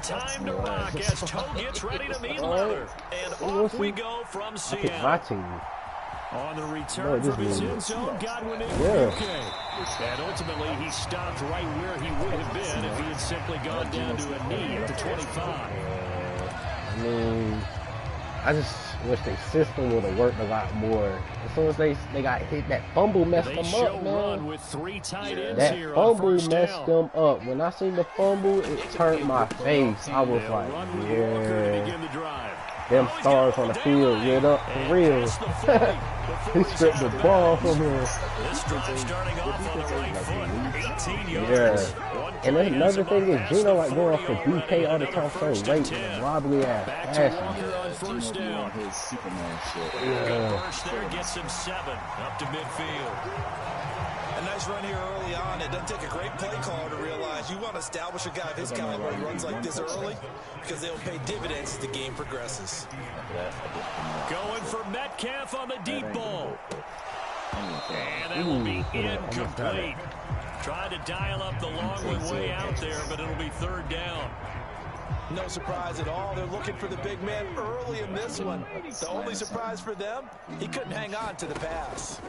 time to rock as Toe gets ready to meet leather. And off we go from Seattle. My team. On the return from his end zone, Godwin in okay. And ultimately, he stopped right where he would have been if he had simply gone down to a knee at the 25. I mean, I just wish their system would have worked a lot more. As soon as they got hit, that fumble messed them up, man. With 3 tight ends that here fumble on messed down. them up. When I seen the fumble, it turned my face. I was like, yeah. Them stars on the field lit up for real. He stripped the ball from him. This drive starting off on the right foot. 18 yards. Yeah. And then another thing is Gino like going for DK all the time so late and wobbly ass passes. On first down. His Superman shit. Good burst there, gets him 7 up to midfield. A nice run here early on. It doesn't take a great play caller to realize you want to establish a guy of his caliber who runs like this early because they'll pay dividends as the game progresses. Going for Metcalf on the deep ball. And that will be incomplete. Tried to dial up the long way out there, but it'll be 3rd down. No surprise at all. They're looking for the big man early in this one. The only surprise for them, he couldn't hang on to the pass.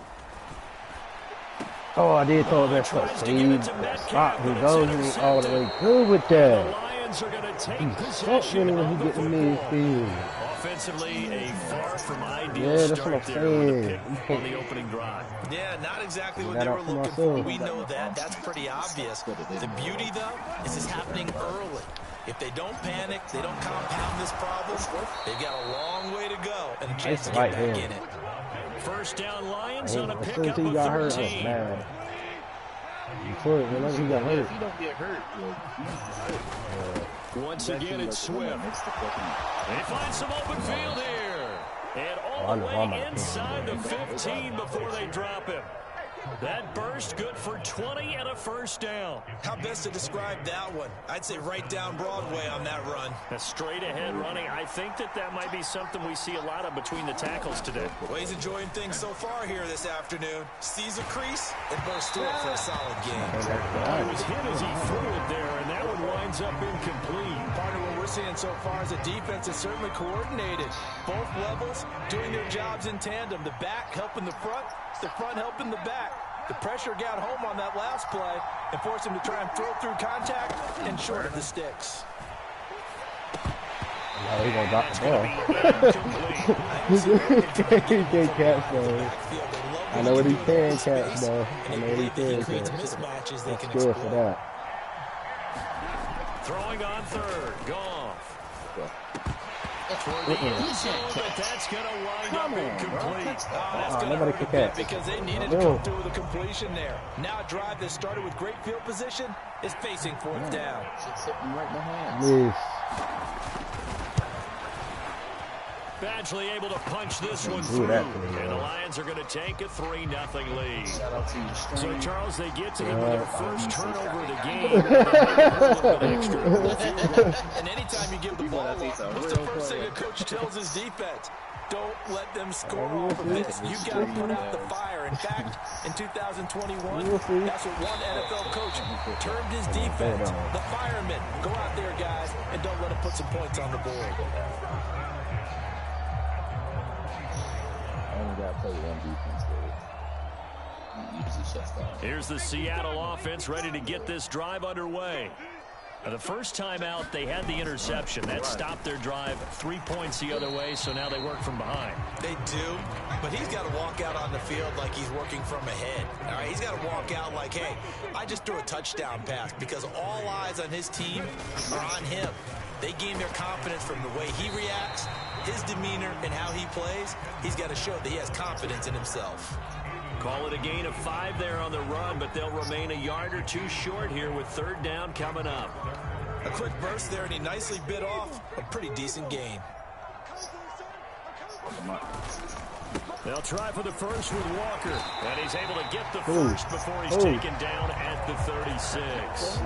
Oh, I did throw that first. He stopped. He goes all the way through with that. He's something when he gets in midfield. Offensively, a far from ideal Yeah, that's what I'm start there on the saying. pick on the opening drive. Yeah, not exactly what they were looking for. We know that. That's pretty obvious. The beauty, though, is it's happening early. If they don't panic, they don't compound this problem, they got a long way to go and a chance to get back in it. First down Lions on a As soon as pickup he of got hurt, 13. man. Whenever he got hurt. If you don't get hurt, Once again, it's Swift. They find some open field here. And all the way inside the 15 before they drop him. That burst good for 20 and a first down. How best to describe that one? I'd say right down Broadway on that run. A straight ahead running. I think that might be something we see a lot of between the tackles today. Well, he's enjoying things so far here this afternoon. Sees a crease and bursts through it for a solid game. He was hit as he threw it there, and that one winds up incomplete. Part of what we're seeing so far is the defense is certainly coordinated. Both levels doing their jobs in tandem. The back helping the front helping the back. The pressure got home on that last play and forced him to try and throw through contact and short of the sticks. No, he's going to drop the ball. He can't catch those. I know what he can catch, though. I know what he can catch. That's good for that. Throwing on 3rd. Goff. Toward the end zone, but that's going to wind up incomplete. That's going to hurt a bit because they needed to come through with a completion there. Now a drive that started with great field position is facing 4th down. right behind. Yes. Badgley able to punch this one through, and the Lions are going to take a 3-0 lead. So, Charles, they get to them with their first turnover of the game. And anytime you give the ball up, what's the first thing the coach tells his defense? Don't let them score off of this. You got to put out the fire. In fact, in 2021, that's what one NFL coach termed his defense. The firemen. Go out there, guys, and don't let them put some points on the board. Here's the Seattle offense ready to get this drive underway. The first time out, they had the interception. That stopped their drive 3 points the other way, so now they work from behind. They do, but he's got to walk out on the field like he's working from ahead. All right, he's got to walk out like, hey, I just threw a touchdown pass because all eyes on his team are on him. They gain their confidence from the way he reacts, his demeanor, and how he plays. He's got to show that he has confidence in himself. Call it a gain of 5 there on the run, but they'll remain a yard or 2 short here with 3rd down coming up. A quick burst there, and he nicely bit off a pretty decent gain. They'll try for the first with Walker, and he's able to get the first before he's taken down at the 36.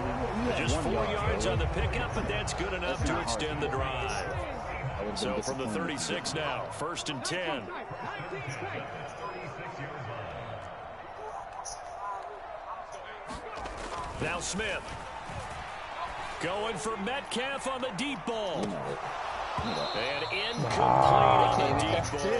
Just 4 yards on the pickup, but that's good enough to extend the drive. So from the 36 now, 1st and 10. Now Smith. Going for Metcalf on the deep ball. And incomplete on the deep ball.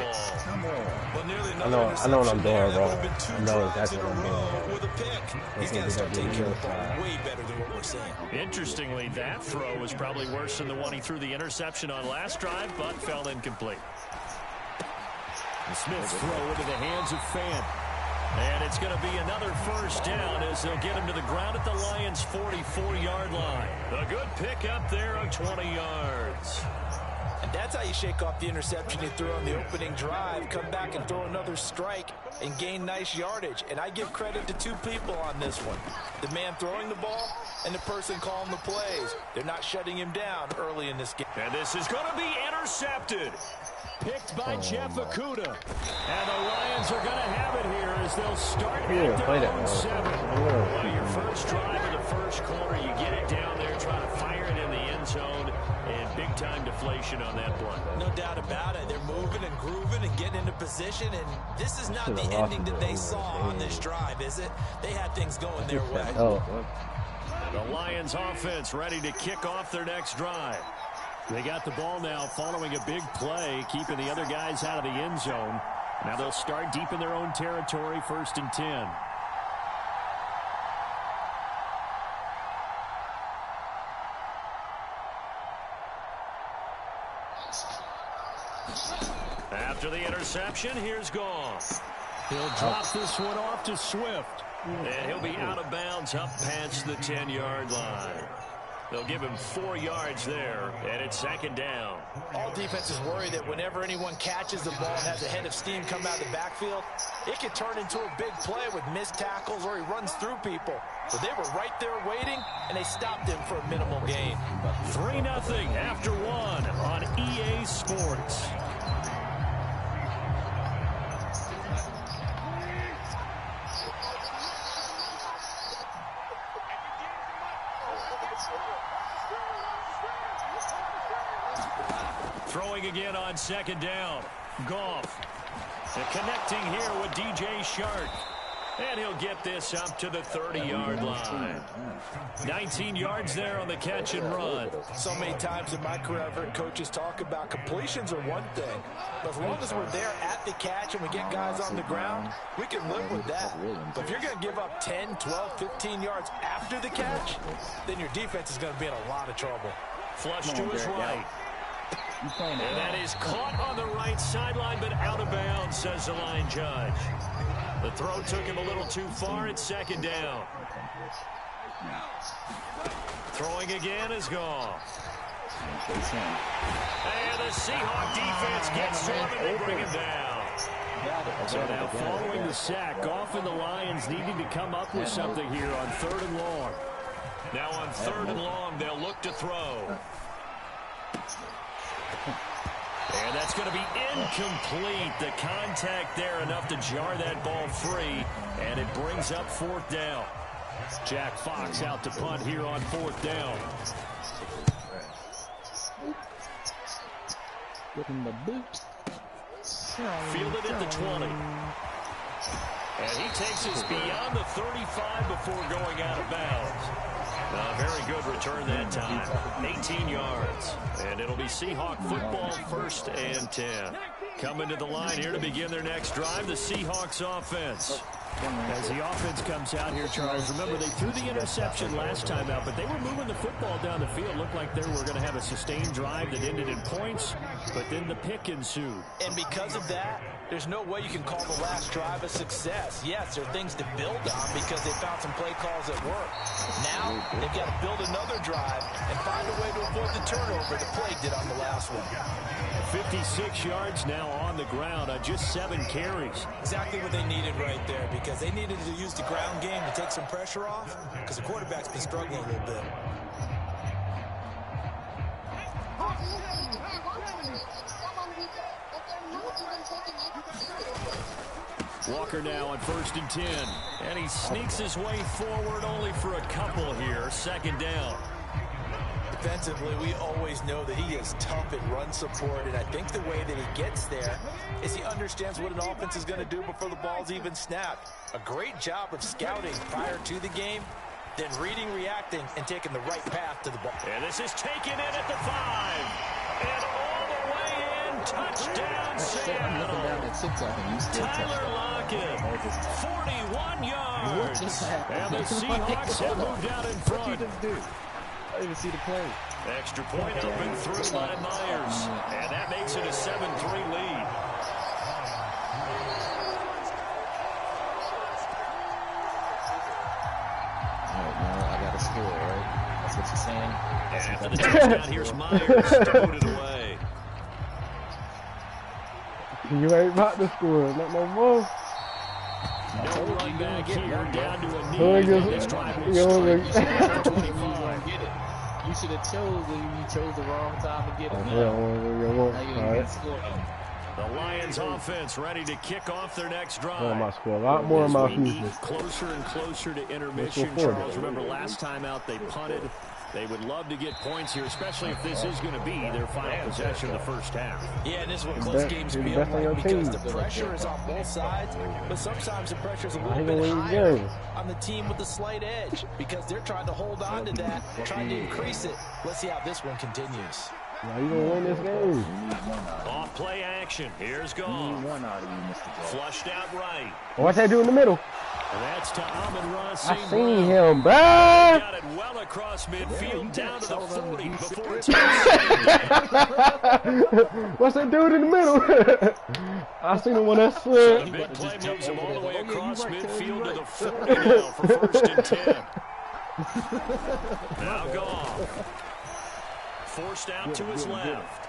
Well, I know what I'm doing, bro. I know exactly what I'm doing. With a pick. He's got to start taking care of the ball way better than what we're seeing. Interestingly, that throw was probably worse than the one he threw the interception on last drive, but fell incomplete. The Smith's throw into the hands of Fant. And it's going to be another first down as they'll get him to the ground at the Lions' 44-yard line. A good pickup there of 20 yards. And that's how you shake off the interception you threw on the opening drive, come back and throw another strike and gain nice yardage. And I give credit to two people on this one. The man throwing the ball and the person calling the plays. They're not shutting him down early in this game. And this is going to be intercepted. Picked by Jeff Okudah. And the Lions are going to have it here as they'll start at their own 7. Well, your first drive of the first quarter, you get it down there, try to fire it in the end zone, and big-time deflation on that play. No doubt about it. They're moving and grooving and getting into position, and this is not the ending that they saw on this drive, is it? They had things going their way. And the Lions offense ready to kick off their next drive. They got the ball now following a big play, keeping the other guys out of the end zone. Now they'll start deep in their own territory, 1st and 10. After the interception, here's Goff. He'll drop this one off to Swift. And he'll be out of bounds up past the 10-yard line. They'll give him 4 yards there, and it's 2nd down. All defenses worry that whenever anyone catches the ball and has a head of steam come out of the backfield, it can turn into a big play with missed tackles or he runs through people. But they were right there waiting, and they stopped him for a minimal gain. 3-0 after 1 on EA Sports. Throwing again on 2nd down. Goff. And connecting here with DJ Shark. And he'll get this up to the 30-yard line. 19 yards there on the catch and run. So many times in my career, I've heard coaches talk about completions are one thing. But as long as we're there at the catch and we get guys on the ground, we can live with that. But if you're going to give up 10, 12, 15 yards after the catch, then your defense is going to be in a lot of trouble. Flush to his right. And that is caught on the right sideline, but out of bounds, says the line judge. The throw took him a little too far. It's 2nd down. Throwing again is Goff. And the Seahawks defense gets to him and they bring him down. So now following the sack, Goff and the Lions needing to come up with something here on 3rd and long. Now on 3rd and long, they'll look to throw. And that's going to be incomplete. The contact there enough to jar that ball free, and it brings up 4th down. Jack Fox out to punt here on 4th down. Getting the boot. Fielded at the 20. And he takes us beyond the 35 before going out of bounds. Very good return that time. 18 yards. And it'll be Seahawk football, 1st and 10. Coming to the line here to begin their next drive, the Seahawks offense. As the offense comes out here, Charles, remember they threw the interception last time out, but they were moving the football down the field. Looked like they were going to have a sustained drive that ended in points, but then the pick ensued. And because of that, there's no way you can call the last drive a success. Yes, there are things to build on because they found some play calls that work. Now, they've got to build another drive and find a way to avoid the turnover that plagued it on the last one. 56 yards now on the ground on just 7 carries. Exactly what they needed right there because they needed to use the ground game to take some pressure off because the quarterback's been struggling a little bit. Walker now on 1st and 10. And he sneaks his way forward only for a couple here. 2nd down. Defensively, we always know that he is tough at run support, and I think the way that he gets there is he understands what an offense is going to do before the ball's even snapped. A great job of scouting prior to the game, then reading, reacting, and taking the right path to the ball. And this is taken in at the 5. And all the way in. Touchdown, Seattle. Tyler Lockett, 41 yards. And the Seahawks have moved out in front. I didn't even see the play. Extra point open through by Myers. And that makes it a 7-3 lead. Score, right? That's what you're saying? And after the touchdown, here's Myers. Stowed it away. You ain't about to score, not no more. No run back here, down to a knee. This drive will You should have chose when you chose the wrong time to get it. Now you didn't score. The Lions offense ready to kick off their next drive. Oh, my score. A lot more in my future. Closer and closer to intermission. Charles, remember last time out they punted. They would love to get points here, especially if this is going to be their final possession of the first half. Yeah, and this is what close games feel like because the pressure is on both sides, but sometimes the pressure is a little bit higher on the team with the slight edge because they're trying to hold on to that, trying to increase it. Let's see how this one continues. Now you gonna win this game. Off play action. Here's gone. Flushed out right. What's that do in the middle? And that's to Amon-Ra St. I Brown. seen him, bro. Got it well across midfield down to the 40 before it's What's that dude in the middle? I seen him when that slid. The big play moves him all the way across midfield to the 40 now for 1st and 10. Now gone. Forced out to his left.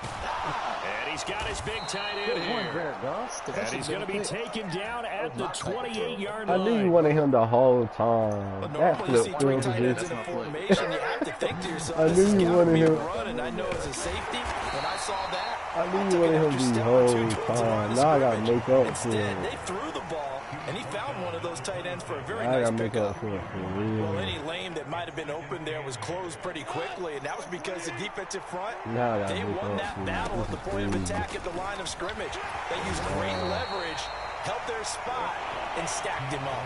And he's got his big tight end here. And he's going to be taken down at the 28-yard line. I knew you wanted him the whole time. But That normally you see flip three field tight ends in position. a formation. You have to think to yourself, I this knew has you got to wanted be a him. run, and I know as a safety, when I saw that, I knew you wanted him the whole time. Now I gotta make up for instead, it. they threw the ball, and he found one of those tight ends for a very I nice gotta make pickup. up for it for Well, real. any lane that might have been open there was closed pretty quickly, and that was because the defensive front, Now I gotta they make won up that for it. battle at the This point is of crazy. attack at the line of scrimmage. They used great leverage, held their spot, and stacked him up.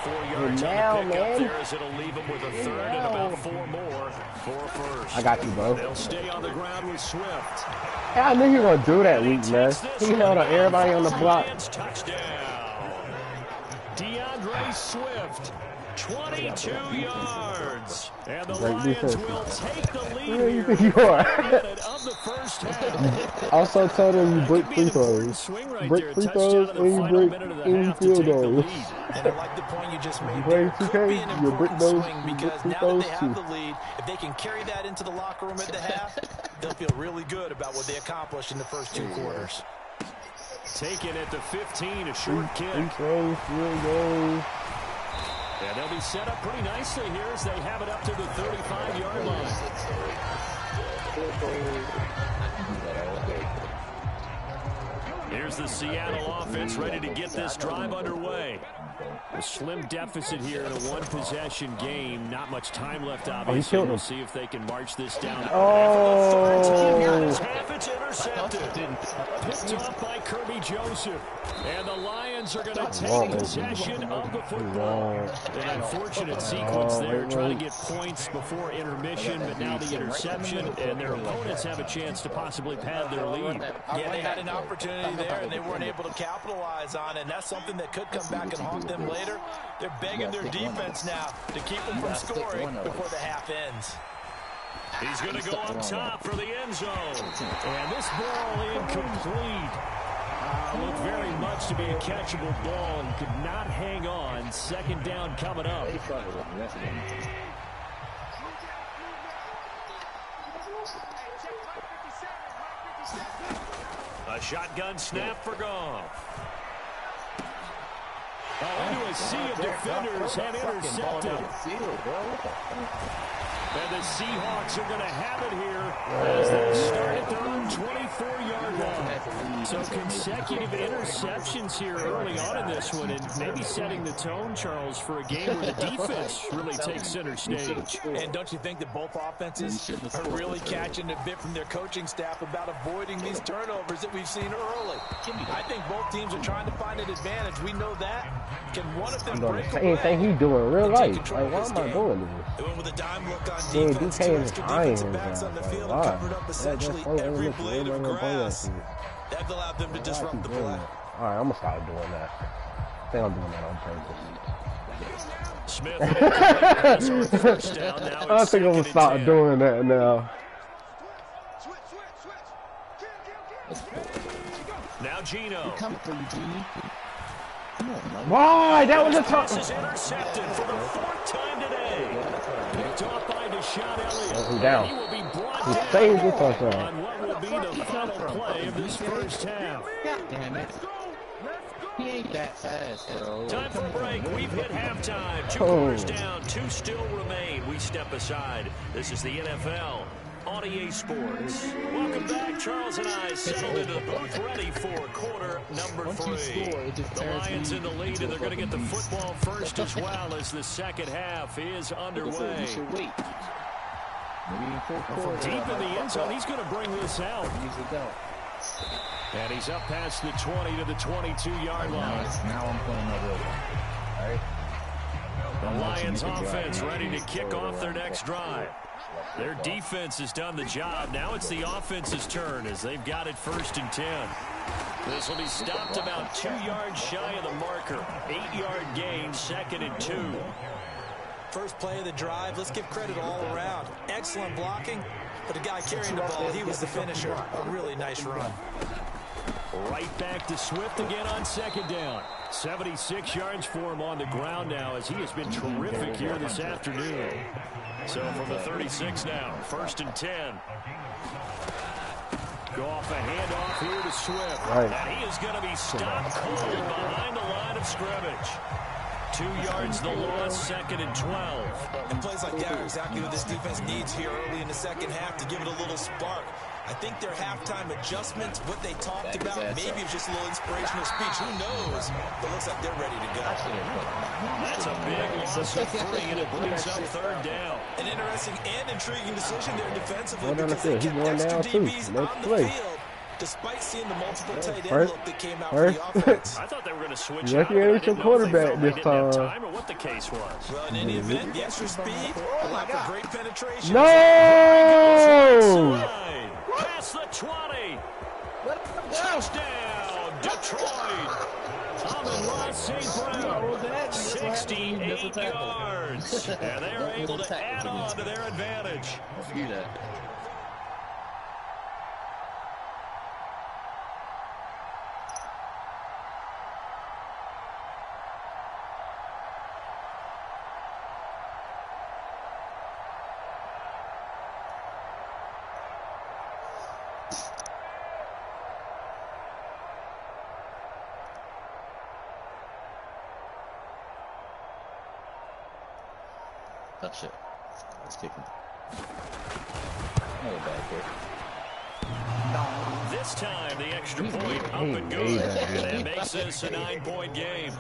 4 yards now, on the pickup man. there as it'll leave him with a third and about 4 more for a first. I got you, bro. They'll stay on the ground with Swift. Yeah, I knew you were gonna do that week, man. He held on everybody on the block. Lions touchdown. DeAndre Swift, 22 yards. And the Great Lions defense. will take the lead Who do you here. think you are? Minute of the first half. Also told him you That break could be free the important throws. swing right Break there. free Touchdown throws in the and you final break minute of the any half to field take the goals. lead. And I like the point you just made Play there. 2K, Could be an you break important those- swing you because break now that those they have too. the lead, if they can carry that into the locker room at the half, they'll feel really good about what they accomplished in the first 2 quarters. Taken at the 15, a short kick. Free throws, field goals. And they'll be set up pretty nicely here as they have it up to the 35-yard line. Here's the Seattle offense ready to get this drive underway. A slim deficit here in a one-possession game. Not much time left, obviously. killed him. We'll see if they can march this down. Oh. Half it's intercepted. Picked up by Kirby Joseph. And the Lions are going to take possession of the football. An unfortunate sequence there, trying to get points before intermission, but now the interception, and their opponents have a chance to possibly pad their lead. Yeah, they had an opportunity there, and they weren't able to capitalize on it, and that's something that could come back and haunt them later. They're begging their defense now to keep them from scoring before the half ends. He's going to go up top for the end zone. And this ball incomplete. Looked very much to be a catchable ball and could not hang on. Second down coming up. A shotgun snap for Goff. Into a sea of defenders and intercepted. And the Seahawks are going to have it here as they start at their own 24-yard line. So consecutive interceptions here early on in this one, and maybe setting the tone, Charles, for a game where the defense really takes center stage. And don't you think that both offenses are really catching a bit from their coaching staff about avoiding these turnovers that we've seen early? I think both teams are trying to find an advantage. We know that. Can one of them break the same thing he's doing in real life. Like, why am I doing this? With a dime look on defense, two extra defensive backs on the field and covered up essentially every blade of grass. That allowed them to disrupt the play. All right, I'm going to start doing that. I think I'm doing that on purpose. Smith. I think I'm going to start doing that now. Now Gino. Why? That was a toss. Is intercepted for the 4th time today. Picked off by Deshaun Elliott. Down. He will be brought down on what will be the final play of this first half. God damn it. He ain't that fast, bro. Time for break. We've hit halftime. 2 quarters down. 2 still remain. We step aside. This is the NFL on EA Sports. Welcome back. Charles and I settled into the booth ready for quarter number 3. The Lions in the lead, and they're going to get the football first as well as the second half is underway. From deep in the end zone, he's going to bring this out. And he's up past the 20 to the 22-yard line. Now I'm playing a real one. All right. The Lions offense ready to kick off their next drive. Their defense has done the job. Now it's the offense's turn as they've got it 1st and 10. This will be stopped about 2 yards shy of the marker. 8-yard gain, 2nd and 2. First play of the drive. Let's give credit all around. Excellent blocking. But the guy carrying the ball, he was the finisher. A really nice run. Right back to Swift again on 2nd down. 76 yards for him on the ground now as he has been terrific here this afternoon. So from the 36 now, 1st and 10. Go off a handoff here to Swift. And he is going to be stopped cold behind the line of scrimmage. 2 yards the loss, 2nd and 12. And plays like that are exactly what this defense needs here early in the second half to give it a little spark. I think their halftime adjustments, what they talked about, maybe it's just a little inspirational speech. Who knows? But it looks like they're ready to go. That's a big loss of 3, and it brings up 3rd down. An interesting and intriguing decision there defensively because they kept extra DBs on the field. Despite seeing the multiple tight end look that came out for the offense. I thought they were going to switch out. You ain't some quarterback this time. Or what the case was. Well, in any event, the extra speed allowed for great penetration. No! Past the 20. Touchdown, Detroit. Amon-Ra St. Brown, 68 yards. And they're able to add on to their advantage. Do that. Touch it. Let's kick him. Another bad kick. This time, the extra point up and good. And that makes this a 9-point game.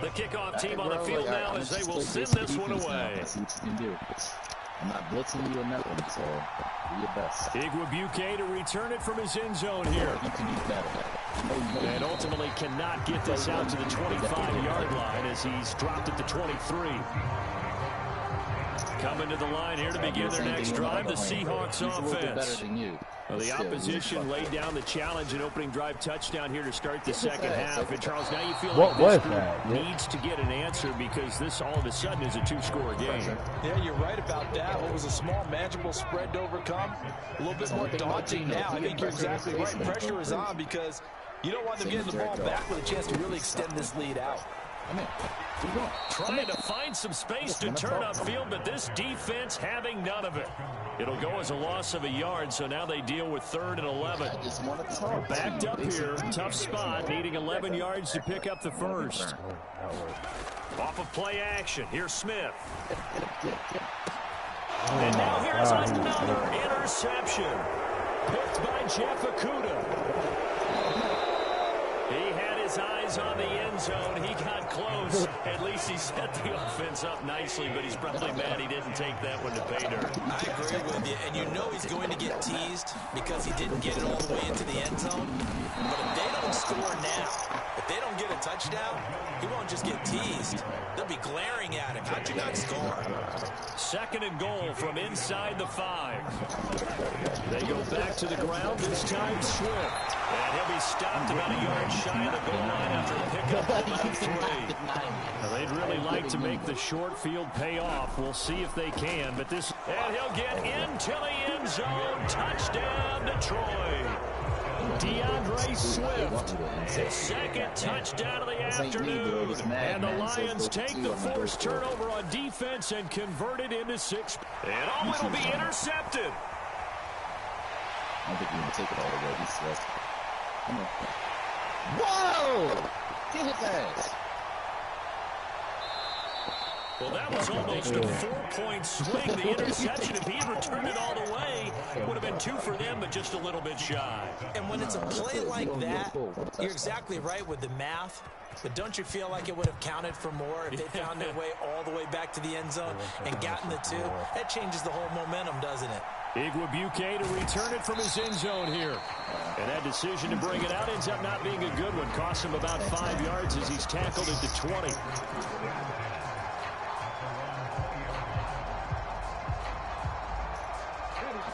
The kickoff team on the field now as they will send this one away. I'm not blitzing you in that one, so do your best. Igwebuike to return it from his end zone here. You can do better. And ultimately cannot get this out to the 25-yard line as he's dropped at the 23. Coming to the line here to begin their next drive, the Seahawks offense. Well, the opposition laid down the challenge and opening drive touchdown here to start the second half. And Charles, now you feel like this group needs to get an answer because this all of a sudden is a 2-score game. Yeah, you're right about that. What was a small, manageable spread to overcome? A little bit more daunting now. I think you're exactly right. Pressure is on because you don't want them getting the ball back with a chance to really extend this lead out. Trying to find some space to turn upfield, but this defense having none of it. It'll go as a loss of a yard, so now they deal with 3rd and 11. Backed up here, tough spot, needing 11 yards to pick up the first. Off of play action, here's Smith. And now here's another interception. Picked by Jeff Okudah. He had his eyes on the end zone. He got close. At least he set the offense up nicely, but he's probably mad he didn't take that one to pay dirt. I agree with you, and you know he's going to get teased because he didn't get it all the way into the end zone. But if they don't score now, if they don't get a touchdown, he won't just get teased. They'll be glaring at him. How'd you not score? 2nd and goal from inside the 5. They go back to the ground, this time Swift. And he'll be stopped about a yard shy of the goal line after a pickup of about 3. Now, they'd really like to make the short field pay off. We'll see if they can, but this... And he'll get into the end zone. Touchdown, Detroit. DeAndre Swift, his 2nd touchdown of the afternoon. And the Lions take the forced turnover on defense and convert it into 6. And it'll be intercepted. I don't think you're going to take it all the way. He's stressed. Whoa! Get it fast. Well, that was almost a 4-point swing. The interception, if he had returned it all the way, it would have been 2 for them, but just a little bit shy. And when it's a play like that, you're exactly right with the math. But don't you feel like it would have counted for more if they found their way all the way back to the end zone and gotten the 2? That changes the whole momentum, doesn't it? Igwebuike to return it from his end zone here. And that decision to bring it out ends up not being a good one. Costs him about 5 yards as he's tackled at the 20.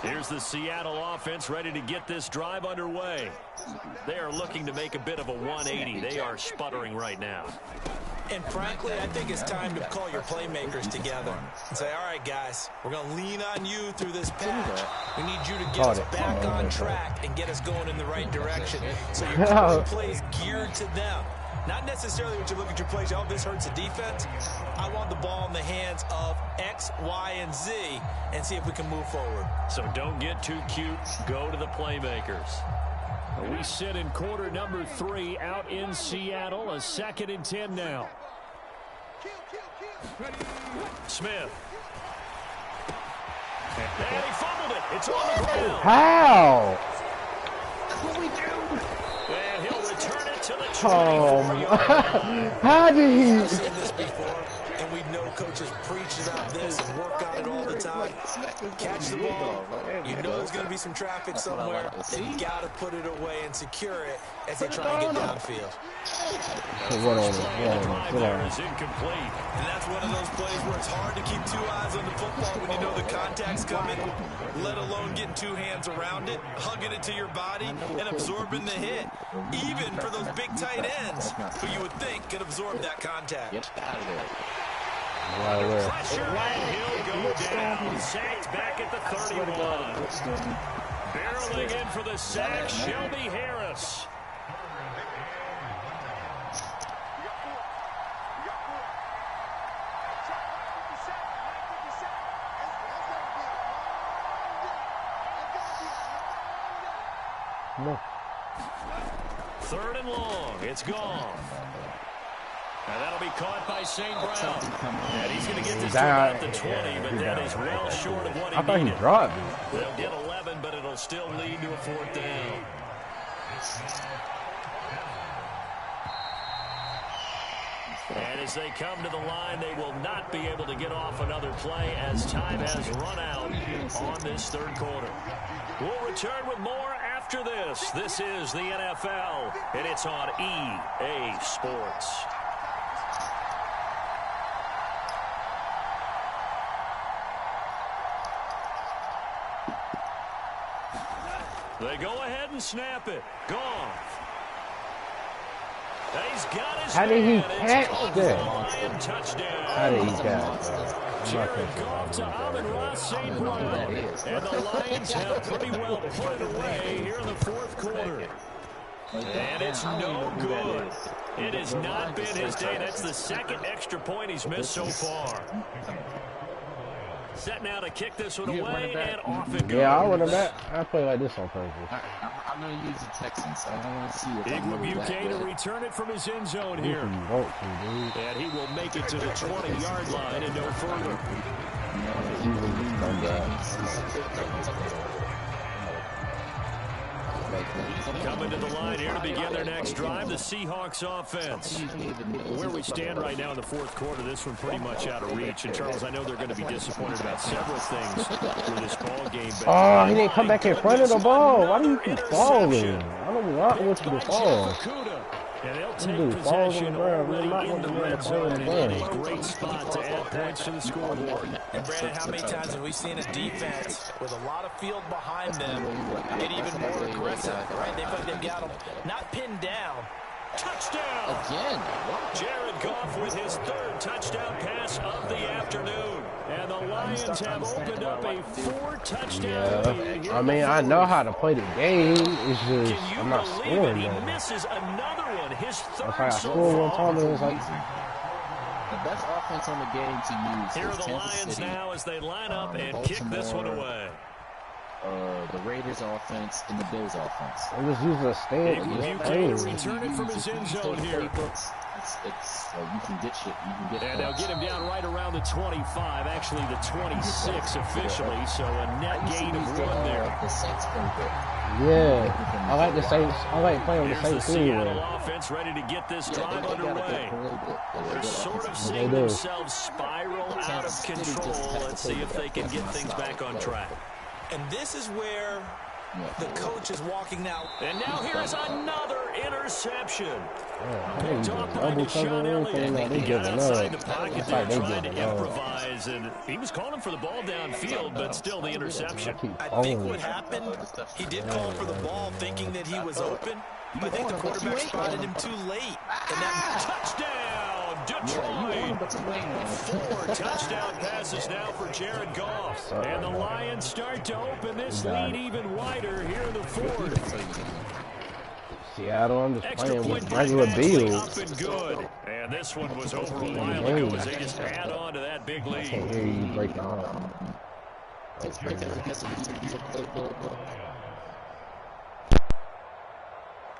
Here's the Seattle offense ready to get this drive underway. They are looking to make a bit of a 180. They are sputtering right now. And frankly, I think it's time to call your playmakers together and say, all right, guys, we're going to lean on you through this patch. We need you to get us back on track and get us going in the right direction. So your calling plays geared to them. Not necessarily what you look at your plays, oh, this hurts the defense. I want the ball in the hands of X, Y, and Z and see if we can move forward. So don't get too cute. Go to the playmakers. We sit in quarter number 3 out in Seattle. A 2nd and 10 now. Smith. And he fumbled it. It's on the ground. How? What we do? And he'll return it to the 24. How did he? I've seen this before, and we know coaches preach about this and work on it all the time. Catch the ball. You know there's going to be some traffic somewhere. They've got to put it away and secure it as they try and get downfield. Is incomplete. And that's one of those plays where it's hard to keep 2 eyes on the football when you know the contact's coming, let alone getting 2 hands around it, hugging it to your body, and absorbing the hit. Even for those big tight ends, who you would think could absorb that contact. Get out of there. Pressure, and he'll go down. Sacked back at the 31. Barreling in for the sack, Shelby Harris. No. 3rd and long. It's gone. And that'll be caught by St. Brown. And he's going to get this to about the 20, but that is well short of what he needed. I thought he dropped it. They'll get 11, but it'll still lead to a 4th down. And as they come to the line, they will not be able to get off another play as time has run out on this 3rd quarter. We'll return with more after this. This is the NFL, and it's on EA Sports. They go ahead and snap it. Gone. He's got his How did he catch that? Touchdown. How did he catch that? Jared Goff to Amon-Ra St. Brown. And the Lions have pretty well put it away here in the 4th quarter. And it's no good. It has not been his day. That's the second extra point he's missed so far. Set now to kick this one away, and off it goes. Yeah, I'll run it back. I play like this on purpose. I'm going to use the Texans, so I don't want to see it. Igwebuike to return it from his end zone here. And he will make it to the 20-yard line and no further. Coming to the line here to begin their next drive, the Seahawks offense. Where we stand right now in the fourth quarter, this one pretty much out of reach. And, Charles, I know they're going to be disappointed about several things with this ball game. Oh, he didn't come back in front of the ball. Why do you keep falling? I don't want to fall. And they'll take possession already in the red zone and in a great spot to add points to the scoreboard. And Brandon, how many times have we seen a defense with a lot of field behind them get even more aggressive, right? They feel like they've got them not pinned down. Touchdown! Again. Jared Goff with his third touchdown pass of the afternoon. And the Lions have opened up a 4-touchdown lead. I mean, I know how to play the game. It's just, I'm not scoring He though. misses another one. His third If I so score one far. time, it was like... The best offense on the game to use. Here are the Lions now as they line up and kick this one away. The Raiders offense and the Bills offense. I just use a stand. Igwebuike return it from his end zone here. You can get shit. You can get. And they'll get him down right around the 25, actually the 26 officially, so a net gain of 1 there. The Saints play good. Yeah, I like the Saints. I like playing with the Here's Saints the Seattle anyway. offense ready to get this drive underway. They're sort of seeing themselves spiral out of control. Let's see if they can get things back on track. And this is where the coach is walking now. And now here's another interception. Yeah, Picked off by Deshaun Elliott. He got outside the pocket there, trying to improvise, and he was calling for the ball downfield, but still the interception. I think what happened, he did call for the ball thinking that he was open. I think the quarterback spotted him too late. And that touchdown, Detroit! 4 touchdown passes now for Jared Goff. And the Lions start to open this lead even wider here in the fourth. Seattle, I'm just Extra playing point with by regular Bentley bills. up and good. And this one was over a while ago as they just add on to that big lead. I can't hear you breaking up.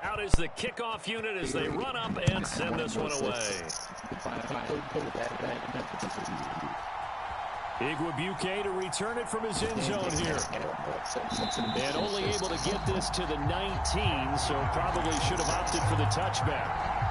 Out is the kickoff unit as they run up and send this one away. Igwebuike to return it from his end zone here. And only able to get this to the 19, so probably should have opted for the touchback.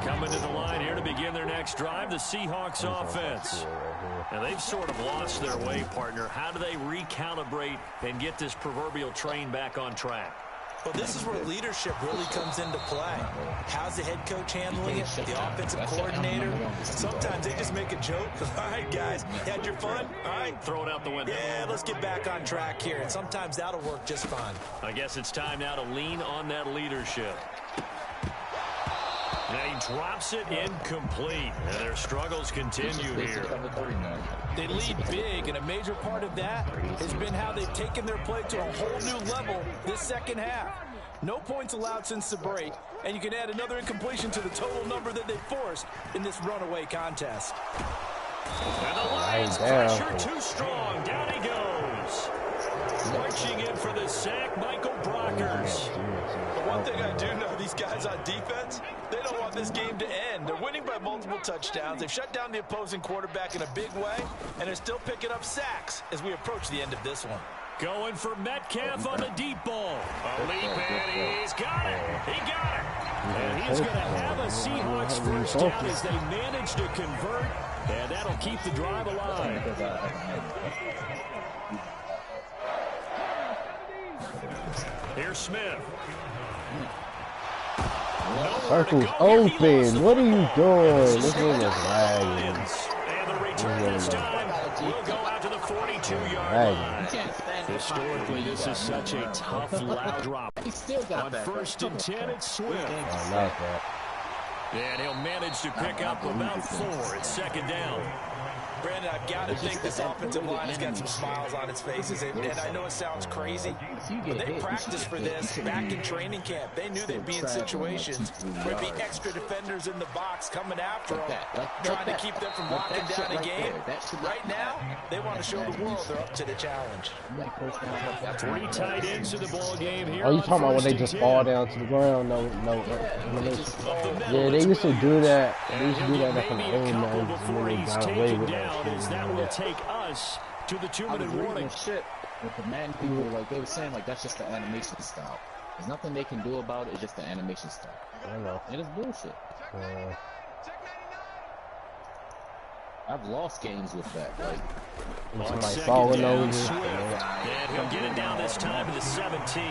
Coming to the line here to begin their next drive, the Seahawks offense. And they've sort of lost their way, partner. How do they recalibrate and get this proverbial train back on track? Well, this is where leadership really comes into play. How's the head coach handling it? The offensive coordinator? Sometimes they just make a joke. All right, guys, you had your fun? All right. Throw it out the window. Yeah, let's get back on track here. And sometimes that'll work just fine. I guess it's time now to lean on that leadership. Now he drops it incomplete. And their struggles continue here. They lead big, and a major part of that has been how they've taken their play to a whole new level this second half. No points allowed since the break, and you can add another incompletion to the total number that they forced in this runaway contest. And the Lions pressure too strong. Down he goes. Marching in for the sack, Michael Brockers. But one thing I do know, these guys on defense, they don't want this game to end. They're winning by multiple touchdowns. They've shut down the opposing quarterback in a big way, and they're still picking up sacks as we approach the end of this one. Going for Metcalf on the deep ball. A leap, and he's got it. He got it. And he's going to have a Seahawks first down as they manage to convert, and that'll keep the drive alive. Here's Smith. Circle's open. What are you doing? This game is lagging. And the this time. We'll go out to the 42-yard line. Historically, this is such a tough, loud drop. He still got on that. 1st and 10, it's Swift. And he'll manage to pick up about 4. It's 2nd down. Brandon, I've got to think this offensive line has got some smiles on its faces, and I know it sounds crazy, but they practiced for this back in training camp. They knew they'd be in situations where there'd be extra defenders in the box coming after them, trying to keep them from locking down a game. Right now, they want to show the world they're up to the challenge. 3 tight ends to the ball game here. Oh, you talking about when they just fall down to the ground? No. Yeah, they used to do that. They used to do that back in the old days, and then they got away with that. As that will take us to the 2-minute warning. Shit with the Madden people, like they were saying, like that's just the animation style. There's nothing they can do about it. It's just the animation style. I know. It is bullshit. I've lost games with that. Like somebody falling over. And he'll get it down this time to the 17.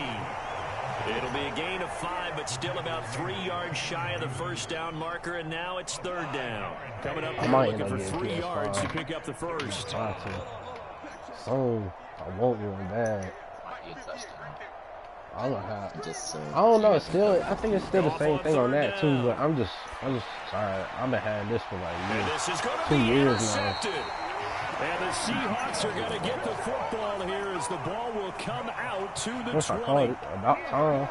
It'll be a gain of 5, but still about 3 yards shy of the 1st down marker, and now it's 3rd down. Coming up, they're looking for 3 yards to pick up the 1st. So, I want one bad. I don't know. It's still, I think it's still the same thing on that too. But I'm just sorry. I've been having this for like 2 years now. And the Seahawks are going to get the football here as the ball will come out to the 20. I called it about time.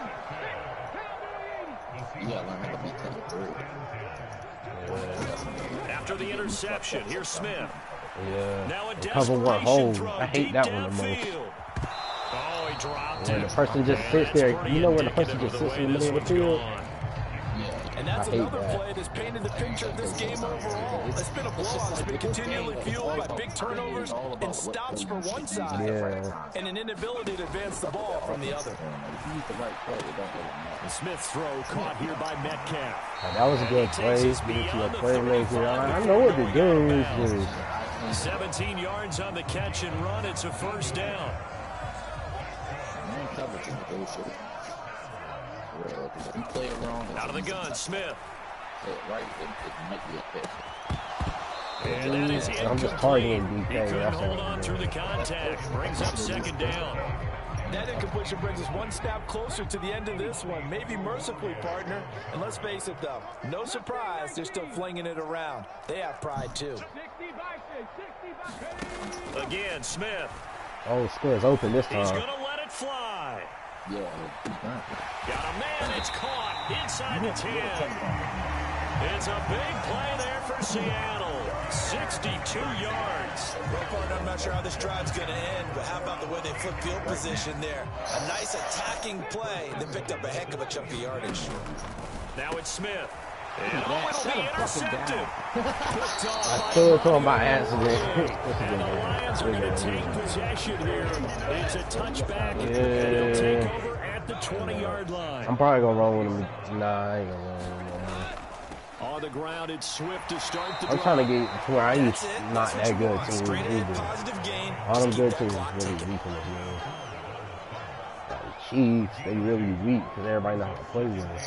After the interception, here's Smith. Yeah. Now a cover one hold. throw I hate that one the most. Oh, he dropped when the person just sits there, you know when the person just sits in the middle of the field? And that's another play that's painted the picture of this game overall. It's been a blowout. It's been continually fueled by big turnovers and stops for one side and an inability to advance the ball from the other. The Smith's throw caught here by Metcalf. That was a good play. I know what to do. 17 yards on the catch and run. It's a 1st down. If you play it wrong, out of the gun, Smith. It might be a pick. And that is I'm just targeting DK. He couldn't hold on through the contact. Brings up 2nd down. That incompletion brings us one step closer to the end of this one. Maybe mercifully, partner. And let's face it, though. No surprise, they're still flinging it around. They have pride, too. Again, Smith. Oh, Smith's open this time. He's going to let it fly. Yeah. Got a man. It's caught inside the 10. It's a big play there for Seattle. 62 yards. Well, partner, I'm not sure how this drive's going to end, but how about the way they flip field position there? A nice attacking play. They picked up a heck of a chunk of yardage. Now it's Smith. And it'll be intercepted. I still talking about accident. And the Lions are going to take possession here. It's a touchback. And they'll take over at the 20-yard line. I'm probably going to roll with him. Nah, I ain't going to roll with him. On the ground, it's Swift to start the drive. I'm trying to get to where I used not that good teams either. All them good teams is really weak in this game. Like the Chiefs, they really weak because everybody knows how to play with them.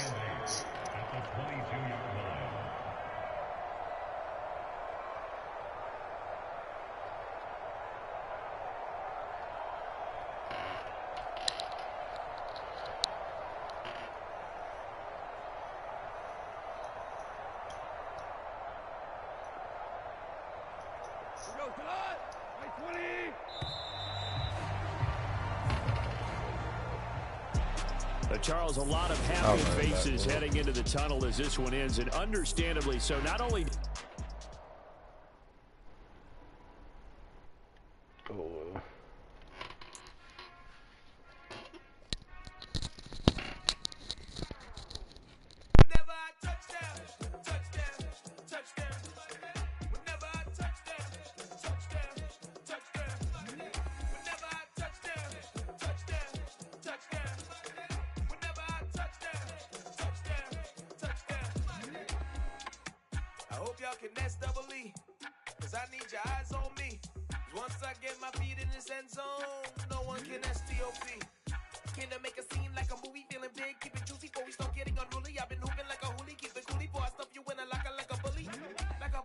Charles, a lot of happy faces heading into the tunnel as this one ends, and understandably so. Not only...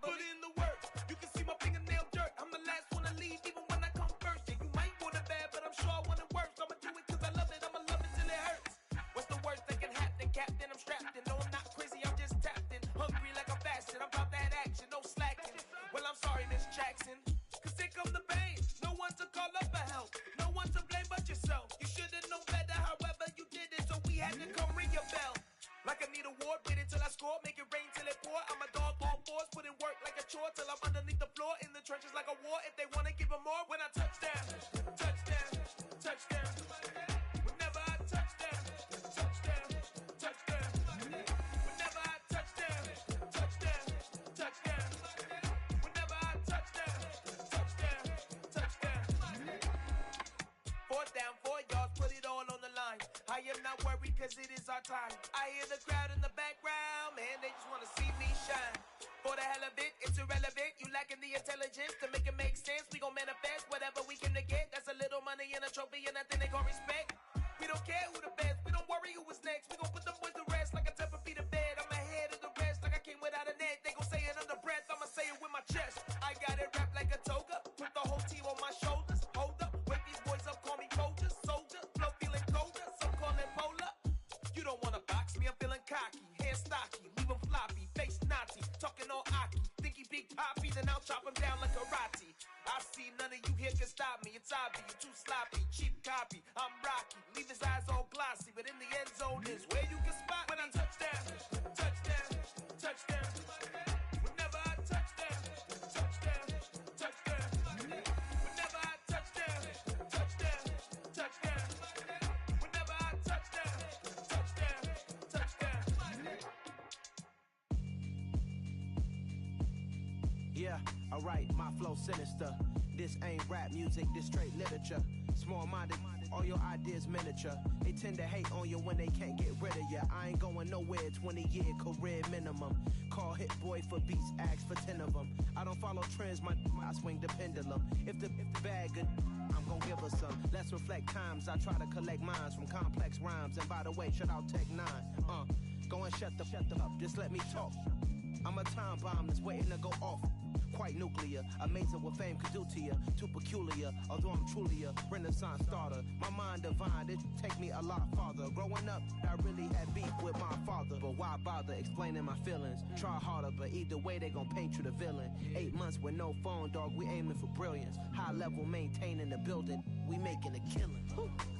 Put in the work. You can see my fingernail then come ring your bell. Like I need a award, wait until I score, make it rain till it pour. I'm a dog, all fours, put in work like a chore till I'm underneath the floor, in the trenches like a war. If they wanna give them more, when I touch down, touchdown, touchdown. Whenever I touch down, touchdown, touchdown. Whenever I touch down, touchdown, touchdown. Whenever I touch down, touchdown, touchdown. 4th down, 4 yards, put it all on the line. I am not worried cause it is our time. I hear the crowd in the background, man, they just wanna see me shine. For the hell of it, it's irrelevant. You lacking the intelligence to make it make sense. We gon' manifest whatever we came to get. That's a little money and a trophy and nothing they gon' respect. We don't care who the best, we don't worry who was next. We gon' put them boys to rest like a 10 feet of bed. I'm ahead of the rest like I came without a net. They gon' say it under breath, I'ma say it with my chest. I got it wrapped like a toga, put the whole team on my shoulders. Hold up, wake these boys up, call me Folger, soldier. Flow feeling colder, some call it polar. You don't wanna box me, I'm feeling cocky. Hair stocky, leave him floppy, face naughty. Talking all aki, think he big poppy, then I'll chop him down like karate. I see none of you here can stop me. It's obvious, you too sloppy, cheap copy. I'm Rocky, leave his eyes all glossy, but in the end zone is where you can spot when I touch down, touchdown, touchdown. Whenever I touch down, touchdown, touchdown. Whenever I touch down, touchdown, touchdown. Whenever I touch down, touchdown, touchdown. Yeah, alright, my flow sinister. This ain't rap music, this straight literature. Small-minded, all your ideas miniature. They tend to hate on you when they can't get rid of you. I ain't going nowhere, 20-year career minimum. Call Hit Boy for beats, ask for 10 of them. I don't follow trends, I swing the pendulum. If the bag good, I'm gon' give her some. Let's reflect times, I try to collect minds from complex rhymes. And by the way, shout out Tech 9. Go and shut the up, just let me talk. I'm a time bomb that's waiting to go off. Quite nuclear, amazing what fame could do to you. Too peculiar, although I'm truly a renaissance starter. My mind divine, it take me a lot farther. Growing up, I really had beef with my father. But why bother explaining my feelings? Try harder, but either way they gon' paint you the villain. 8 months with no phone, dog, we aiming for brilliance. High level maintaining the building, we making a killing.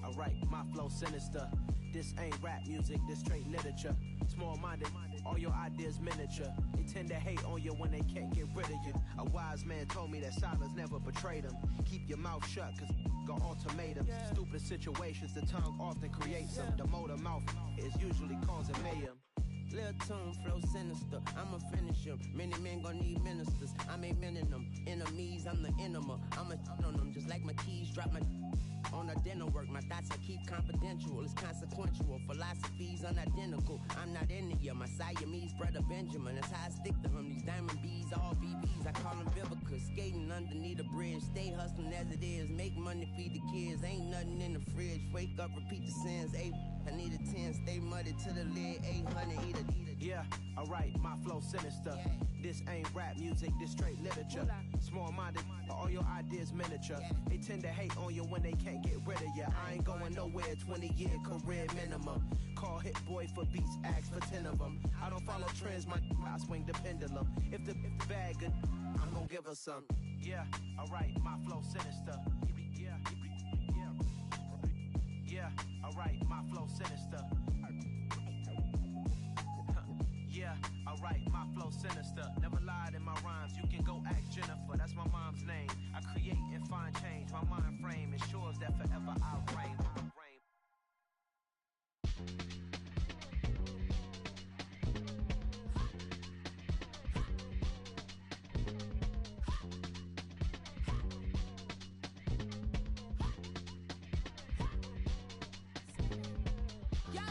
Alright, my flow sinister. This ain't rap music, this straight literature. Small-minded, all your ideas miniature. They tend to hate on you when they can't get rid of you. A wise man told me that silence never betrayed him. Keep your mouth shut, cause got ultimatums. Stupid situations, the tongue often creates them. The motor mouth is usually causing mayhem. Lil' tune, flow sinister, I'ma finish him. Many men gon' need ministers, I'm a men in them. Enemies, I'm the enema, I'ma on them. Just like my keys, drop my on a dinner work. My thoughts I keep confidential, it's consequential. Philosophies unidentical, I'm not in it yet. My Siamese brother Benjamin, that's how I stick to him. These diamond bees, all BBs, I call them Vivica. Skating underneath the bridge, stay hustling as it is. Make money, feed the kids, ain't nothing in the fridge. Wake up, repeat the sins, I need a 10, stay muddy to the lid, 800, eat a. Yeah, alright, my flow sinister. This ain't rap music, this straight literature. Small-minded, all your ideas miniature. They tend to hate on you when they can't get rid of you. I ain't going nowhere, 20-year career minimum. Call Hit Boy for beats, ask for 10 of them. I don't follow trends, I swing the pendulum. If the bag good, I'm gon' give her some. Yeah, alright, my flow sinister. Yeah, alright, my flow sinister. Yeah, alright, my flow sinister. Never lied in my rhymes, you can go ask Jennifer, that's my mom's name. I create and find change, my mind frame ensures that forever I'll reign. Y'all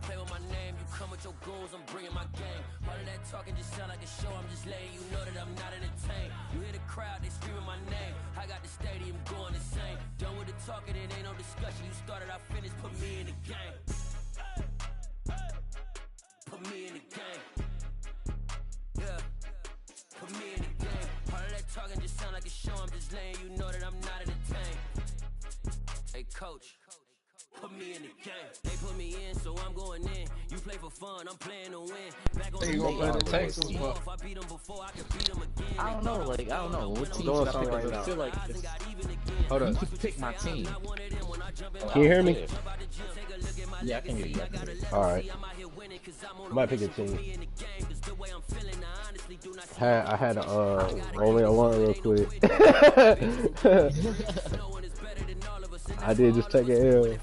play with my name. You come with your goons, I'm bringing my gang. All of that talking just sound like a show. I'm just letting you know that I'm not entertained. You hear the crowd, they screaming my name. I got the stadium going insane. Done with the talking, it ain't no discussion. You started, I finished, put me in the game. Put me in the game. Yeah. Put me in the game. All of that talking just sound like a show. I'm just letting you know that I'm not entertained. Hey, coach. Put me in the game. They put me in, so I'm going in. You play for fun, I'm playing to win. Back on Hey, you gonna play the Texans? if I beat them before, I can beat them again. I don't know, like, I don't know. What team Doing should I something pick? right I now. feel like Hold you up. could pick my team. Can you hear me? Yeah, I can hear you. Alright. I might pick a team. I had to roll in one real quick. I did just take an L.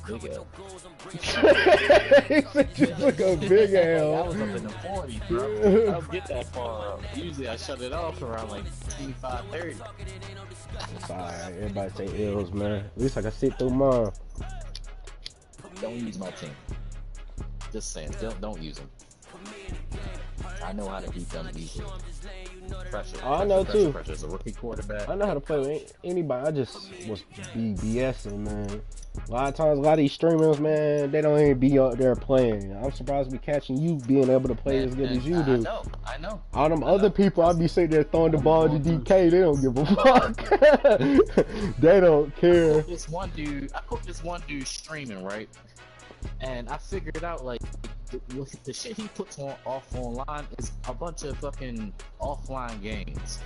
He said you took a big I L. was up in the 40s, bro. I don't get that far up. Usually I shut it off around like 25, 30. It's alright, everybody take L's, man. At least I can sit through mine. Don't use my team. Just saying, don't use them. I know how to beat them easily. Pressure. Oh, I know too. Pressure. As a rookie quarterback. I know how to play with anybody. I just was BSing, man. A lot of times, a lot of these streamers, man, they don't even be out there playing. I'm surprised to be catching you being able to play as good as you do. I know. All them other people, I be sitting there throwing the ball to DK. They don't give a fuck. They don't care. I put this one dude streaming, right? And I figured out, like, the shit he puts off online is a bunch of fucking offline games.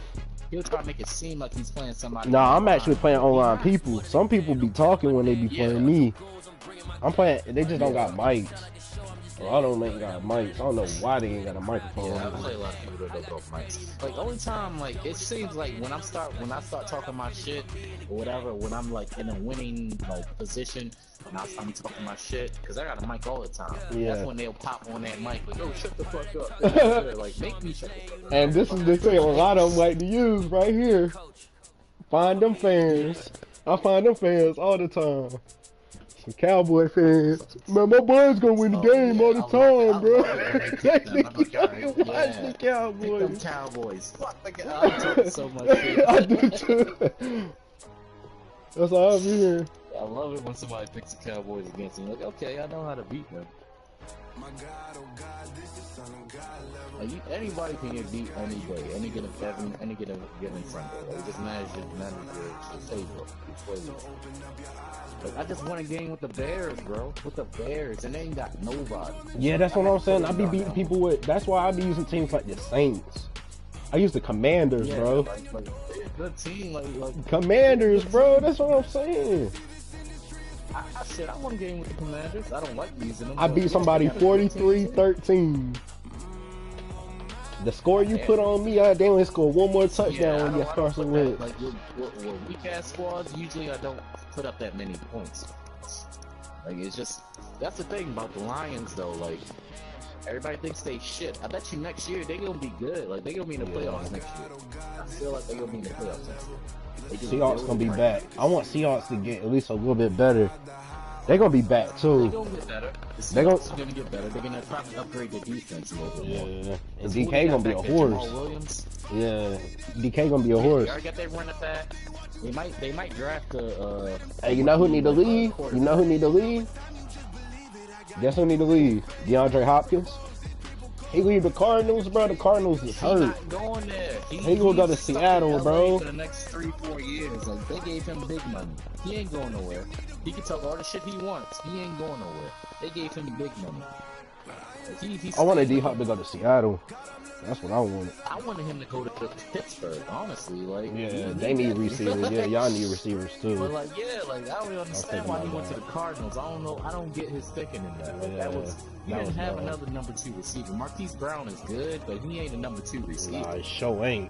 He'll try to make it seem like he's playing somebody. Nah, I'm actually playing online people. Some people be talking when they be playing me. I'm playing, they just don't got mics. A lot of them ain't got mics. I don't know why they ain't got a microphone. Yeah, I play a lot of people that don't go mics. Like, only time, like, it seems like when I start talking my shit or whatever, when I'm like in a winning like position, and I'm talking my shit, because I got a mic all the time. Yeah. That's when they'll pop on that mic, like, oh, shut the fuck up. Like, make me shut the fuck up. And this is the thing a lot of them like to use right here. Find them fans. I find them fans all the time. Some Cowboy fans. Man, my boy's gonna win the game all the time, bro. Watch the Cowboys. Them Cowboys. Fuck the Cowboys. I'm talking so much shit. I do too. That's all I'm hearing. I love it when somebody picks the Cowboys against me. Like, okay, I know how to beat them. Like, anybody can get beat any day, any given friend. Like, it just matters your flavor. Like, I just won a game with the Bears, bro. With the Bears, and they ain't got nobody. Yeah, that's what I'm saying. I be beating people with. That's why I be using teams like the Saints. I use the Commanders, bro. Like, they're a good team, like Commanders, bro. That's what I'm saying. I won a game with the Commanders. I don't like using them. I beat somebody 43-13. The score you put on me, they only score one more touchdown when you get Carson Wentz. Like, with weak ass squads, usually I don't put up that many points. Like, it's just, that's the thing about the Lions, though. Like, everybody thinks they shit. I bet you next year they gonna be good. Like, they gonna be in the playoffs next year. I feel like they gonna be in the playoffs next year. Seahawks gonna be back. I want Seahawks to get at least a little bit better. They're gonna be back too. They're gonna get better. They're gonna get better. They're gonna probably upgrade their defense a little bit more. Yeah, and DK gonna be a horse. Yeah, DK gonna be a horse. They already got their running back. They might draft a. Hey, you know who need to leave? You know who need to leave? Guess who need to leave? DeAndre Hopkins. He leave the Cardinals, bro. The Cardinals is hurt. He's not going there. He gonna go to Seattle, bro. For the next 3-4 years, like, they gave him big money. He ain't going nowhere. He can talk all the shit he wants. He ain't going nowhere. They gave him big money. I wanted D-Hop to go to Seattle. That's what I wanted. I wanted him to go to Pittsburgh, honestly. Like, yeah, they need receivers. Yeah, y'all need receivers too. But like, yeah, like, I don't understand why he went to the Cardinals. I don't know. I don't get his thinking in that. Like, he didn't have another number 2 receiver. Marquise Brown is good, but he ain't a number 2 receiver. Nah, he sure ain't.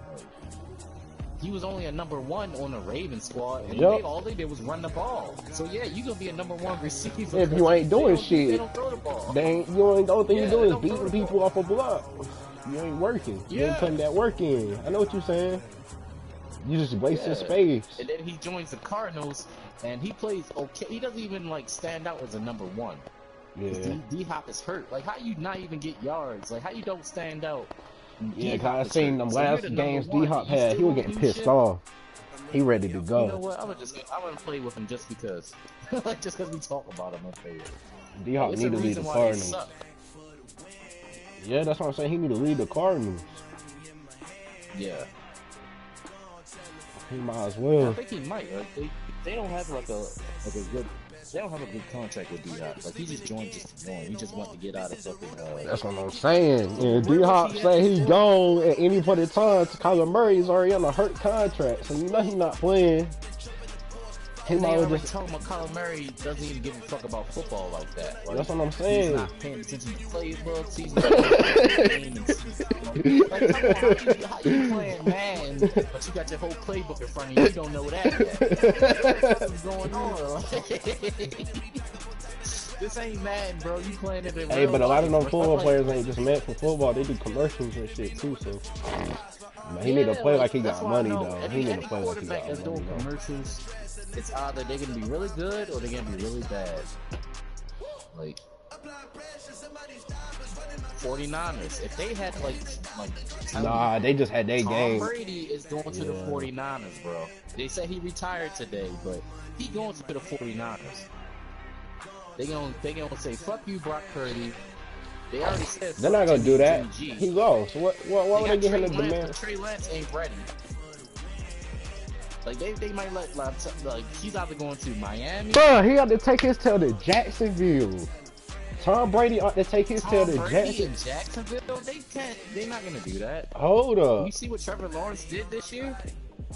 He was only a number 1 on the Ravens squad, and all they did was run the ball. So yeah, you gonna be a number 1 receiver. If you ain't doing shit, they don't throw the ball. The only thing you do is beating people off a block. You ain't working. You ain't putting that work in. I know what you're saying. You just wasted space. And then he joins the Cardinals, and he plays okay. He doesn't even like stand out as a number one. Yeah. D-Hop is hurt. Like, how you not even get yards? Like, how you don't stand out? Yeah, cause I seen them last games D-Hop had. He was getting pissed off. He ready to go. You know what? I would play with him just because. Like, just because we talk about him up here. D-Hop need to lead the Cardinals. Yeah, that's what I'm saying. He need to lead the Cardinals. Yeah. He might as well. I think he might. Like, they don't have like a good. They don't have a good contract with D-Hop. Like, he just joined just to join. He just want to get out of fucking. That's what I'm saying. And D-Hop say he gone at any point in time. Kyler Murray's already on a hurt contract, so you know he's not playing. He might already told him Kyler Murray doesn't even give a fuck about football like that. Like, that's what I'm saying. He's not paying attention to playbook, season. Like, how you playing Madden, but you got your whole playbook in front of you? You don't know that yet. What's going on? This ain't Madden, bro. You playing it in Hey, but a lot of them football players ain't just meant for football. They do commercials and shit too. So he need to play like he got money though. He need to play like he got money though. Commercials. It's either they're gonna be really good or they're gonna be really bad. Like 49ers, if they had like nah, they just had their game. Tom Brady is going to the 49ers, bro. They said he retired today, but he going to the 49ers. They gonna say fuck you, Brock Purdy. They already said they're not gonna do that. He lost. Why would they get him the demand? Trey Lance ain't ready. Like they might let like he's either going to Miami. Bruh, he ought to take his tail to Jacksonville. Tom Brady ought to take his tail to Jacksonville. They're not gonna do that. Hold up. You see what Trevor Lawrence did this year?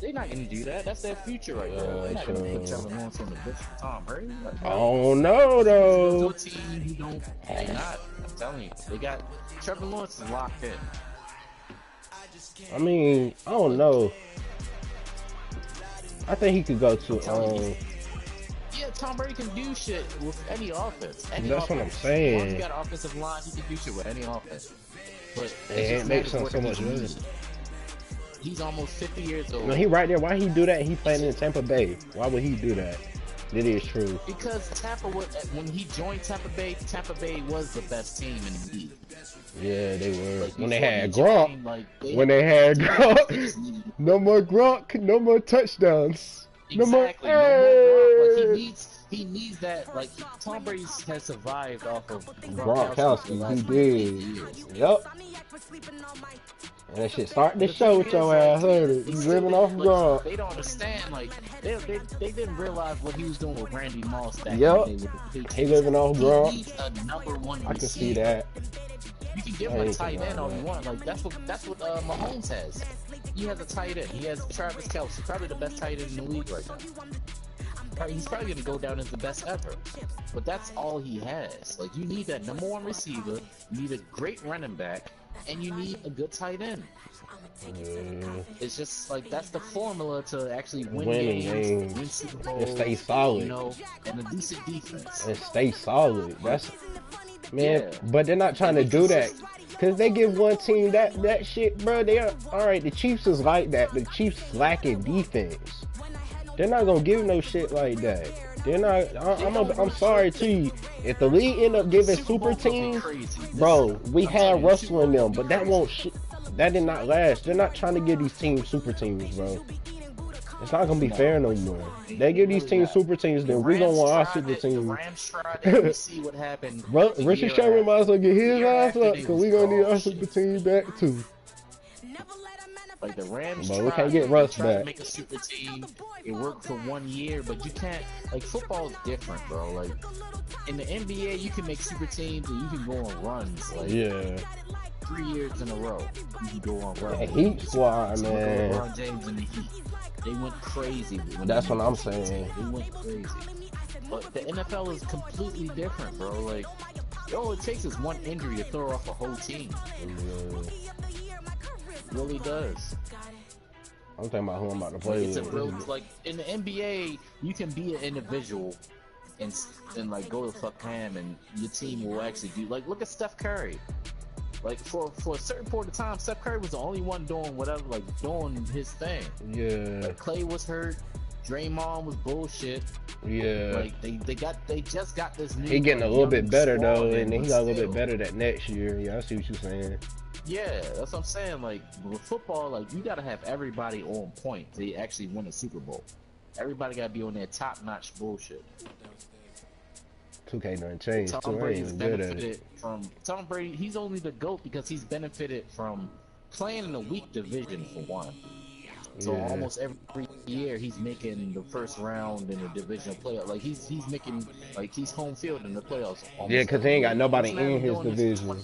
They're not gonna do that. That's their future right there. They're not gonna put Trevor Lawrence on the bench for Tom Brady. Like, oh no, though. They're not. I'm telling you, they got Trevor Lawrence is locked in. I mean, I don't know. I think he could go to yeah, Tom Brady can do shit with any offense. That's what I'm saying. Once you got an offensive line, he can do shit with any offense. But it makes him so much better. He's almost 50 years old. No, he right there. Why he do that? He playing in Tampa Bay. Why would he do that? It is true. Because when he joined Tampa Bay was the best team in the league. Yeah, they were. Like, when they had Gronk. No more Gronk, no more touchdowns. Exactly. No more Gronk. Like, he needs that. Like, Tom Brady has survived off of Gronkowski. He did. Yep. And that shit starting to show with your ass. He's living off Gronk. They don't understand. Like, they didn't realize what he was doing with Randy Moss back yep. in the day. He living off Gronk. He needs a #1 I can see that. You can give him a tight end all you want. Like, that's what Mahomes has. He has a tight end. He has Travis Kelce, probably the best tight end in the league right now. He's probably going to go down as the best ever. But that's all he has. Like, you need that #1 receiver, you need a great running back, and you need a good tight end. It's just like that's the formula to actually win games, win Super Bowl, and stay solid. You know, and a decent defense. And stay solid. That's man, but they're not trying to do that. Cause they give one team that shit, bro. They are alright. The Chiefs is like that. The Chiefs lacking defense. They're not gonna give no shit like that. They're not. I'm sorry to you. If the league end up giving super teams, bro, we had Russell in them, but that won't. That did not last. They're not trying to give these teams super teams, bro. It's not gonna be fair no more. They give these teams super teams, then we gonna want our super teams. Rams tried to see what happened. Richard Sherman might as well get his ass up, cause we gonna need our super teams back too. Like the Rams, but we can't get Russ back. To make a super team. It worked for 1 year, but you can't. Like football is different, bro. Like in the NBA, you can make super teams and you can go on runs. Like 3 years in a row, you can go on runs. The Heat squad, man. LeBron James and the Heat, they went crazy. That's what I'm saying. They went crazy. But the NFL is completely different, bro. Like, all it takes is one injury to throw off a whole team. It really does. I'm talking about who I'm about to play with. Real, like in the NBA, you can be an individual and like go to fuck ham, and your team will actually do. Like, look at Steph Curry. Like for a certain point of time, Steph Curry was the only one doing whatever, like doing his thing. Yeah. Like Clay was hurt, Draymond was bullshit. Yeah. Like they just got this new. He getting a little bit better though, in, and then he got a little bit better that next year. Yeah, I see what you're saying. Yeah, that's what I'm saying. Like with football, like you gotta have everybody on point to actually win a Super Bowl. Everybody gotta be on their top-notch bullshit. 2K done changed too. Tom I ain't Brady's even good at benefited it. from Tom Brady. He's only the GOAT because he's benefited from playing in a weak division for one. So Yeah. almost every year he's making the first round in the divisional playoff. Like he's making like he's home field in the playoffs. Yeah, because he ain't got nobody in his division.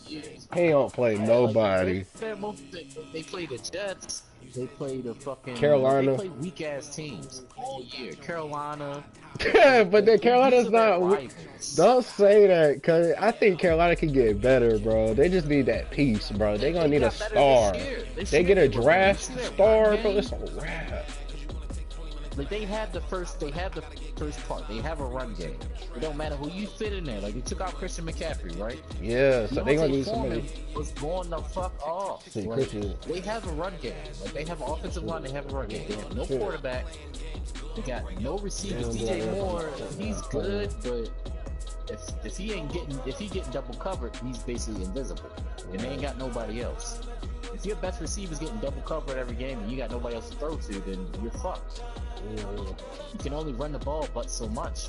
He don't play nobody. They play the Jets. They play the fucking Carolina. They play weak ass teams all year. Carolina. But then Carolina's These are their not. rivals. Don't say that, because I think Carolina can get better, bro. They just need that piece, bro. They gonna need a got better star. this year. They get a draft See that star, run bro. game? It's a wrap. Like they have the first part. They have a run game. It don't matter who you fit in there. Like they took out Christian McCaffrey, right? Yeah, so they gonna Deontay need Foreman somebody. was going the fuck off. See, Like, Christian. they have a run game. Like they have an offensive line. They have a run game. They have no quarterback. They got no receivers. DJ Moore, he's good, but if he getting double covered, he's basically invisible, and they ain't got nobody else. If your best receiver's getting double covered every game and you got nobody else to throw to, then you're fucked. You can only run the ball but so much.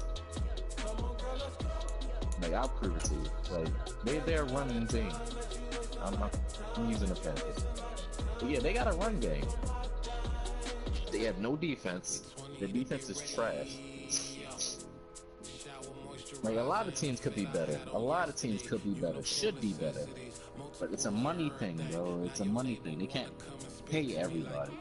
Like I'll prove it to you. Like they're a running team. I'm using a pen. But yeah, they got a run game. They have no defense. Their defense is trash. Like a lot of teams could be better. A lot of teams could be better. Should be better. But it's a money thing, bro. It's a money thing. They can't pay everybody.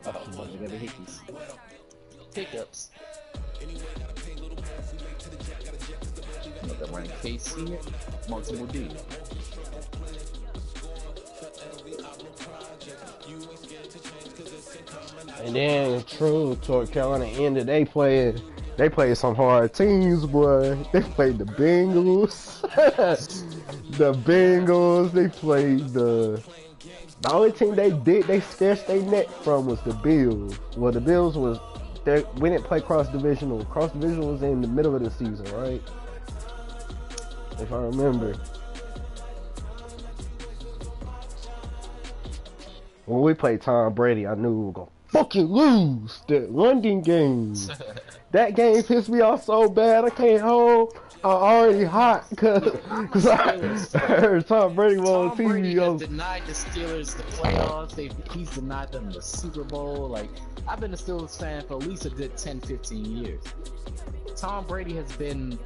Oh, I gotta hit these pickups. Look, I'm running KC, multiple D. And then, true, toward Carolina ended, they played some hard teams, boy. They played the Bengals. The Bengals, they played the only team they sketched their neck from was the Bills. Well, the Bills we didn't play cross-divisional. Cross-divisional was in the middle of the season, right? If I remember. When we played Tom Brady, I knew we were going to fucking lose that London game. That game pissed me off so bad, I can't hold. I'm already hot because I heard Tom Brady on TV. Tom Brady has denied the Steelers the playoffs. He's denied them the Super Bowl. Like, I've been a Steelers fan for at least a good 10, 15 years. Tom Brady has been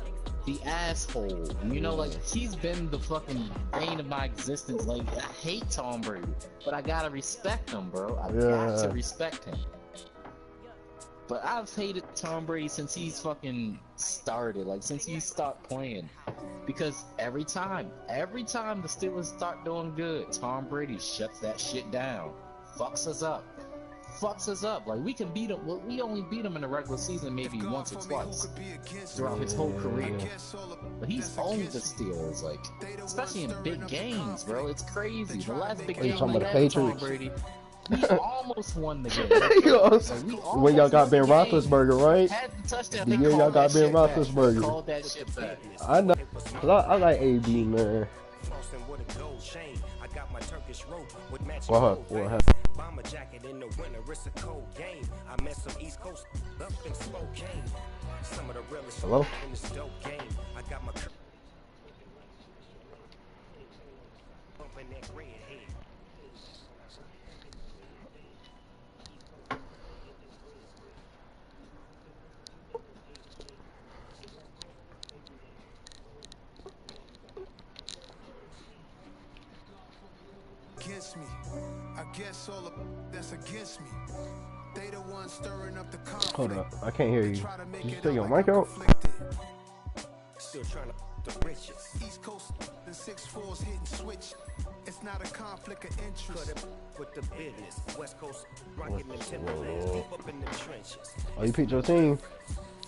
the asshole. You know, like, he's been the fucking bane of my existence. Like, I hate Tom Brady, but I gotta respect him, bro. I got to respect him. But I've hated Tom Brady since he's fucking started, like since he stopped playing. Because every time the Steelers start doing good, Tom Brady shuts that shit down. Fucks us up. Like we can beat him, well, we only beat him in the regular season maybe once or twice throughout his whole career. But he's owned the Steelers, like, especially in big games, bro. It's crazy. The last big game we had with Tom Brady, we almost won the game. When y'all got Ben Roethlisberger, right? The year y'all got Ben Roethlisberger. Called that shit back. I know. I like AB, man. What happened? Bomber jacket in the winter, it's a cold game. I met some East Coast up in Spokane. Some of the realest in this dope game. I got my bumping that red head. Against me, I guess all of that's against me. They the ones stirring up the conflict. Hold up, I can't hear you. Did you take your mic out? Still trying to the riches. East Coast, the 6'4s hitting switch. It's not a conflict of interest. Cut it with the business. West Coast rocking the Timberlands deep up in the trenches. Oh, you picked your team?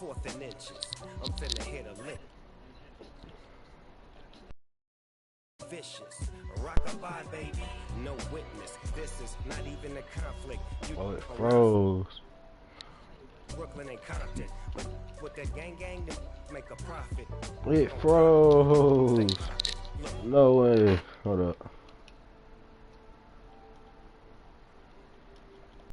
4th and inches. I'm finna hit a lick. Vicious. Rockabye, baby. No witness. This is not even a conflict. You Oh, it froze. Brooklyn and Compton. But with that gang to make a profit. It froze. No way. Hold up.